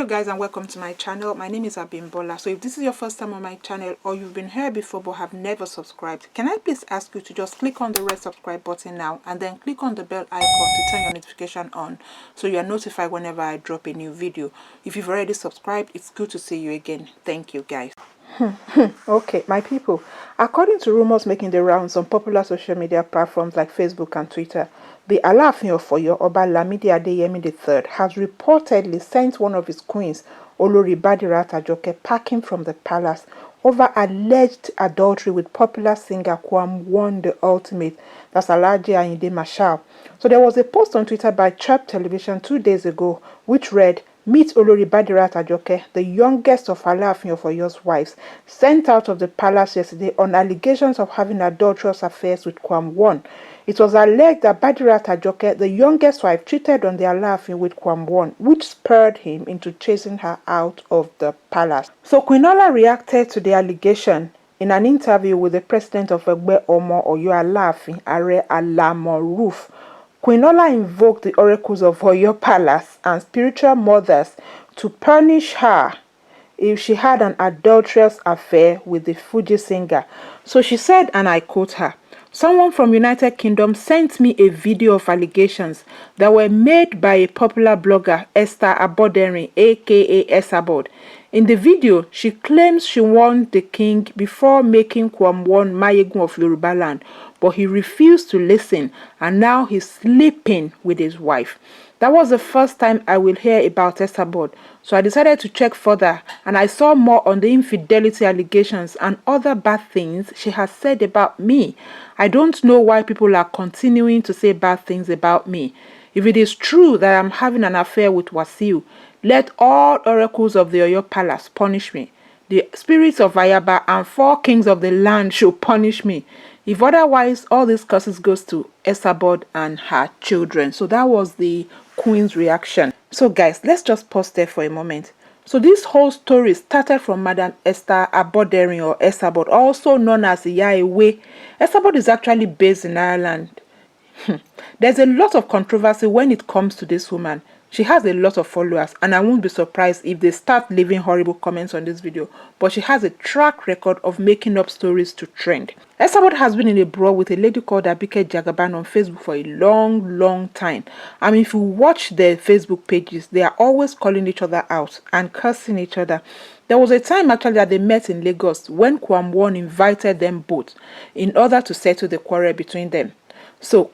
guys, and welcome to my channel. My name is Abimbola. So if this is your first time on my channel or you've been here before but have never subscribed, can I please ask you to just click on the red subscribe button now and then click on the bell icon to turn your notification on so you are notified whenever I drop a new video. If you've already subscribed, it's good to see you again. Thank you guys. Okay, my people, according to rumors making the rounds on popular social media platforms like Facebook and Twitter, the Alaafin of Oyo, Oba Lamidi Adeyemi III, has reportedly sent one of his queens, Olori Badirat Ajoke, packing from the palace over alleged adultery with popular singer Kwam the Ultimate, that's alleges. So there was a post on Twitter by Chirp Television 2 days ago which read, "Meet Olori Badirat Ajoke, the youngest of Alaafin of Oyo's wives, sent out of the palace yesterday on allegations of having adulterous affairs with Kwam. It was alleged that Badirat Ajoke, the youngest wife, cheated on the Alaafin with Kwam, which spurred him into chasing her out of the palace." So Queen Ola reacted to the allegation in an interview with the president of Oyo Oyo Alaafin, Are Alamoruf. Queen Ola invoked the oracles of Oyo Palace and spiritual mothers to punish her if she had an adulterous affair with the Fuji singer. So she said, and I quote her, "Someone from United Kingdom sent me a video of allegations that were made by a popular blogger, S3CR, aka Esabod. In the video, she claims she warned the king before making Kwam Mayegun of Yoruba land, but he refused to listen, and now he's sleeping with his wife. That was the first time I will hear about Esabod, so I decided to check further, and I saw more on the infidelity allegations and other bad things she has said about me. I don't know why people are continuing to say bad things about me. If it is true that I'm having an affair with Wasiu, let all oracles of the Oyo Palace punish me. The spirits of Ayaba and 4 kings of the land should punish me. If otherwise, all these curses goes to Esabod and her children." So that was the queen's reaction. So guys, let's just pause there for a moment. So this whole story started from Madam Esther Abodering, or Esabod, also known as Yahweh. Esabod is actually based in Ireland. There's a lot of controversy when it comes to this woman. She has a lot of followers, and I won't be surprised if they start leaving horrible comments on this video, but she has a track record of making up stories to trend. Esabod has been in a brawl with a lady called Abike Jagaban on Facebook for a long time. I mean, if you watch their Facebook pages, they are always calling each other out and cursing each other. There was a time actually that they met in Lagos when Kwam invited them both in order to settle the quarrel between them. So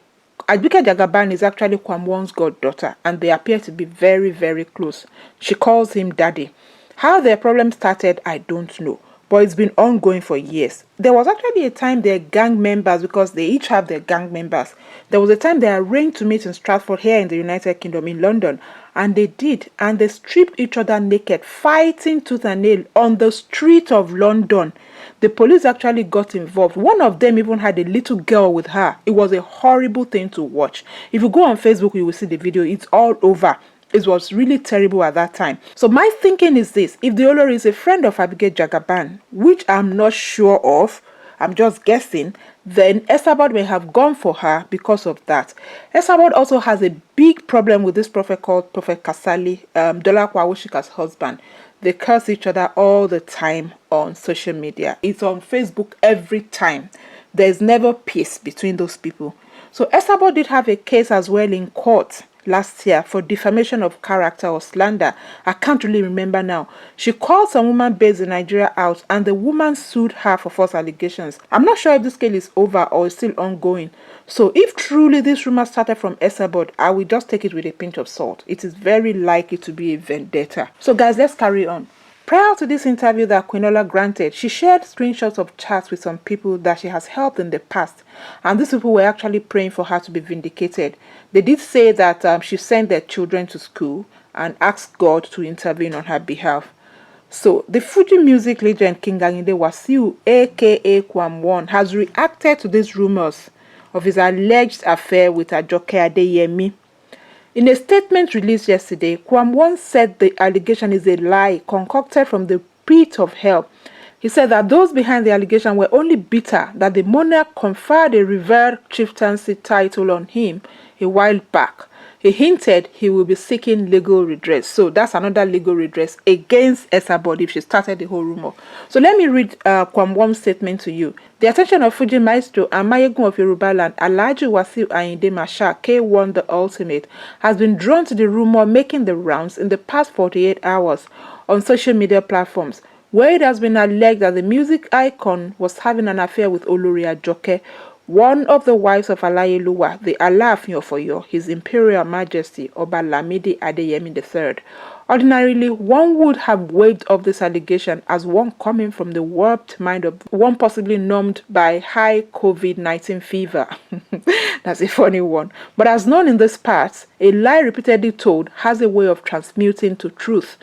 Abike Jagaban is actually Kwam's goddaughter, and they appear to be very close. She calls him daddy. How their problem started, I don't know, but it's been ongoing for years. There was actually a time their gang members, because they each have their gang members, there was a time they arranged to meet in Stratford here in the United Kingdom in London, and they did, and they stripped each other naked, fighting tooth and nail on the street of London. The police actually got involved. One of them even had a little girl with her. It was a horrible thing to watch. If you go on Facebook, you will see the video. It's all over. It was really terrible at that time. So my thinking is this: if the Olori is a friend of Abike Jagaban, which I'm not sure of, I'm just guessing, then Esabod may have gone for her because of that. Esabod also has a big problem with this prophet called Prophet Kasali, Dolakwa Awosika's husband. They curse each other all the time on social media. It's on Facebook every time. There's never peace between those people. So Esabod did have a case as well in court last year for defamation of character or slander. I can't really remember now. She called some woman based in Nigeria out, and the woman sued her for false allegations. I'm not sure if this case is over or is still ongoing. So if truly this rumor started from Esabod, I will just take it with a pinch of salt. It is very likely to be a vendetta. So guys, let's carry on. Prior to this interview that Queen Ola granted, she shared screenshots of chats with some people that she has helped in the past, and these people were actually praying for her to be vindicated. They did say that she sent their children to school and asked God to intervene on her behalf. So the Fuji music legend King Ayinde Wasiu, aka Kwam, has reacted to these rumors of his alleged affair with Ajoke Adeyemi. In a statement released yesterday, Kwam said the allegation is a lie concocted from the pit of hell. He said that those behind the allegation were only bitter that the monarch conferred a revered chieftaincy title on him a while back. He hinted he will be seeking legal redress. So that's another legal redress against Esabod if she started the whole rumor. So let me read Kwam's statement to you. The attention of Fuji Maestro and Mayegun of Yorubaland, Alhaji Wasiu Ayinde Marshal, K1 the Ultimate, has been drawn to the rumor making the rounds in the past 48 hours on social media platforms, where it has been alleged that the music icon was having an affair with Olori Ajoke, one of the wives of Alayeluwa, the Alaafin of Oyo, His Imperial Majesty Oba Lamidi Adeyemi III. Ordinarily, one would have waved off this allegation as one coming from the warped mind of one possibly numbed by high COVID-19 fever. That's a funny one. But as known in these parts, a lie repeatedly told has a way of transmuting to truth.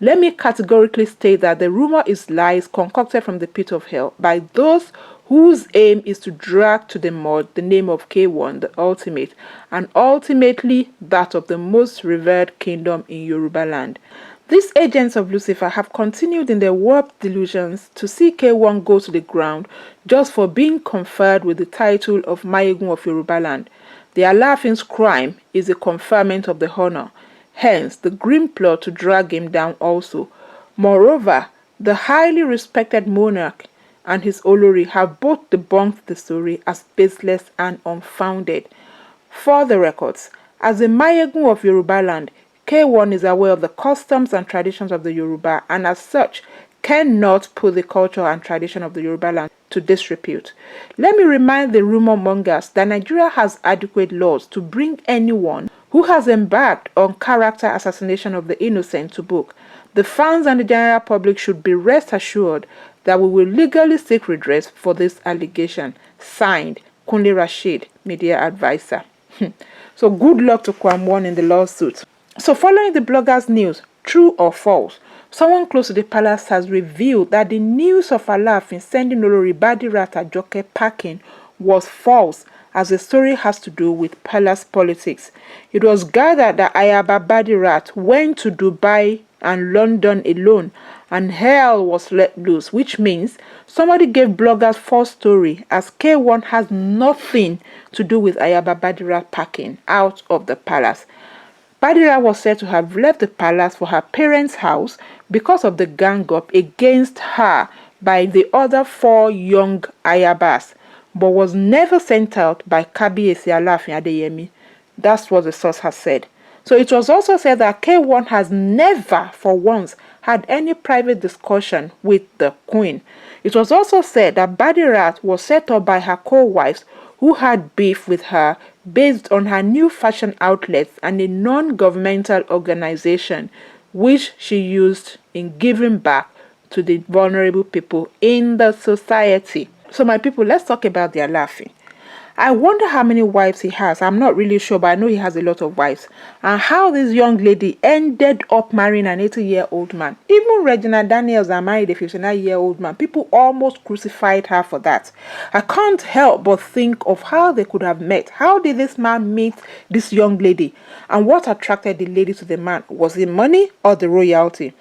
Let me categorically state that the rumor is lies concocted from the pit of hell by those whose aim is to drag to the mud the name of K1, the Ultimate, and ultimately that of the most revered kingdom in Yoruba land. These agents of Lucifer have continued in their warped delusions to see K1 go to the ground just for being conferred with the title of Mayegun of Yoruba land. The Alaafin's crime is a conferment of the honor, hence the grim plot to drag him down also. Moreover, the highly respected monarch and his Olori have both debunked the story as baseless and unfounded. For the records, as a Mayegun of Yoruba land, K1 is aware of the customs and traditions of the Yoruba and as such cannot put the culture and tradition of the Yoruba land to disrepute. Let me remind the rumor mongers that Nigeria has adequate laws to bring anyone who has embarked on character assassination of the innocent to book. The fans and the general public should be rest assured that we will legally seek redress for this allegation. Signed, Kunle Rashid, media advisor. So good luck to Kwam in the lawsuit. So following the blogger's news, true or false, someone close to the palace has revealed that the news of Alaafin sending Olori Badirat Ajoke packing was false, as the story has to do with palace politics. It was gathered that Ayaba Badirat went to Dubai and London alone, and hell was let loose, which means somebody gave bloggers false story, as K1 has nothing to do with Ayaba Badirat packing out of the palace. Badirat was said to have left the palace for her parents' house because of the gang up against her by the other 4 young Ayabas, but was never sent out by Kabiyesi Alaafin Adeyemi. That's what the source has said. So it was also said that K1 has never, for once, had any private discussion with the Queen. It was also said that Badirat was set up by her co-wives who had beef with her based on her new fashion outlets and a non-governmental organization which she used in giving back to the vulnerable people in the society. So my people, let's talk about the Alaafin. I wonder how many wives he has. I'm not really sure, but I know he has a lot of wives. And how this young lady ended up marrying an 80-year-old man. Even Regina Daniels married a 59-year-old man. People almost crucified her for that. I can't help but think of how they could have met. How did this man meet this young lady? And what attracted the lady to the man? Was it money or the royalty?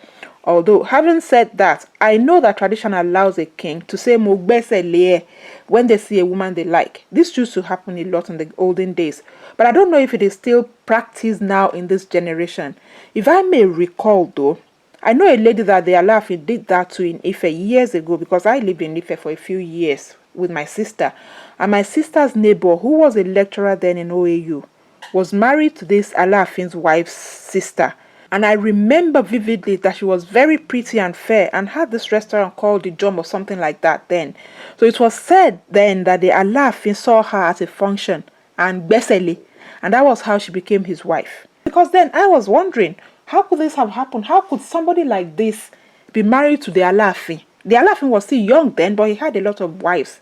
Although, having said that, I know that tradition allows a king to say "Mogbese lie" when they see a woman they like. This used to happen a lot in the olden days, but I don't know if it is still practiced now in this generation. If I may recall though, I know a lady that the Alaafin did that to in Ife years ago, because I lived in Ife for a few years with my sister, and my sister's neighbor, who was a lecturer then in OAU, was married to this Alaafin's wife's sister. And I remember vividly that she was very pretty and fair and had this restaurant called the Jom or something like that then. So it was said then that the Alaafin saw her at a function and besele, and that was how she became his wife. Because then I was wondering, how could this have happened? How could somebody like this be married to the Alaafin? The Alaafin was still young then, but he had a lot of wives.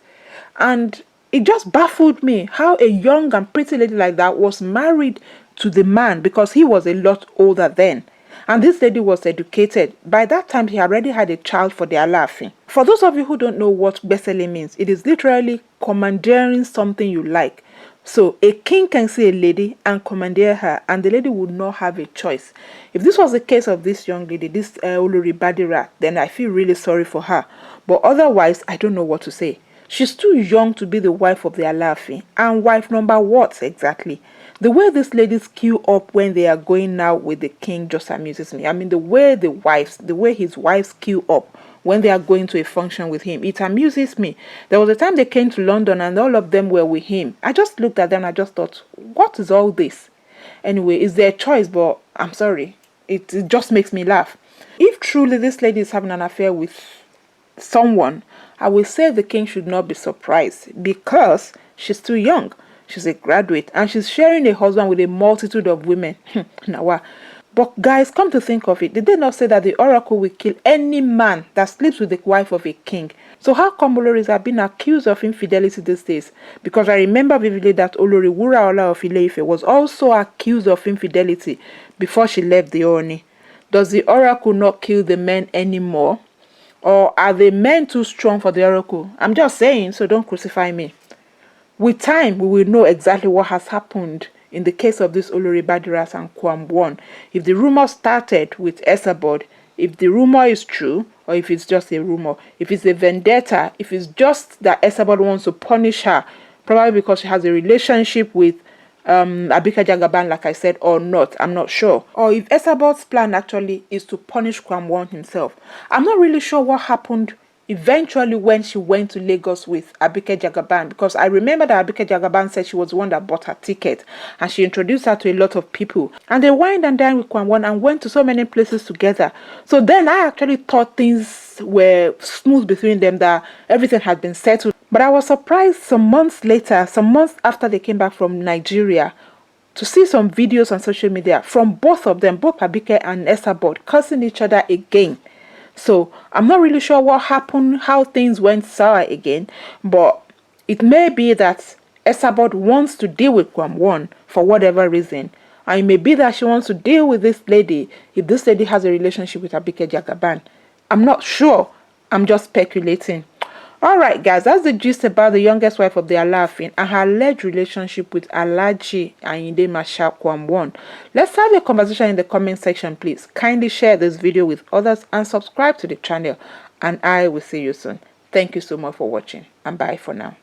And it just baffled me how a young and pretty lady like that was married to the man, because he was a lot older then. And this lady was educated. By that time, he already had a child for the Alaafin. For those of you who don't know what besele means, it is literally commandeering something you like. So a king can see a lady and commandeer her, and the lady would not have a choice. If this was the case of this young lady, this Olori Badirat, then I feel really sorry for her. But otherwise, I don't know what to say. She's too young to be the wife of the Alaafin. And wife number what exactly? The way these ladies queue up when they are going out with the king just amuses me. I mean, the way his wives queue up when they are going to a function with him, it amuses me. There was a time they came to London and all of them were with him. I just looked at them and I just thought, what is all this? Anyway, it's their choice, but I'm sorry. It just makes me laugh. If truly this lady is having an affair with someone, I will say the king should not be surprised because she's too young. She's a graduate and she's sharing a husband with a multitude of women. Now, but guys, come to think of it, did they not say that the oracle will kill any man that sleeps with the wife of a king? So how come Oloris have been accused of infidelity these days? Because I remember vividly that Olori Wuraola of Ile-Ife was also accused of infidelity before she left the Oni. Does the oracle not kill the men anymore? Or are the men too strong for the oracle? I'm just saying, so don't crucify me. With time, we will know exactly what has happened in the case of this Olori Badiras and Kwam 1. If the rumor started with Esabod, if the rumor is true, or if it's just a rumor, if it's a vendetta, if it's just that Esabod wants to punish her, probably because she has a relationship with Abike Jagaban, like I said, or not, I'm not sure. Or if Esabod's plan actually is to punish Kwam 1 himself. I'm not really sure what happened eventually when she went to Lagos with Abike Jagaban, because I remember that Abike Jagaban said she was the one that bought her ticket and she introduced her to a lot of people and they wined and dined with Kwam 1 and went to so many places together. So then I actually thought things were smooth between them, that everything had been settled. But I was surprised some months later, some months after they came back from Nigeria, to see some videos on social media from both of them, both Abike and Esabod, cursing each other again. So I'm not really sure what happened, how things went sour again, but it may be that Esabod wants to deal with Kwam 1 for whatever reason. And it may be that she wants to deal with this lady if this lady has a relationship with Abike Jagaban. I'm not sure. I'm just speculating. Alright guys, that's the gist about the youngest wife of the Alaafin and her alleged relationship with Alhaji Ayinde Marshal Kwam 1. Let's have a conversation in the comment section, please. Kindly share this video with others and subscribe to the channel, and I will see you soon. Thank you so much for watching and bye for now.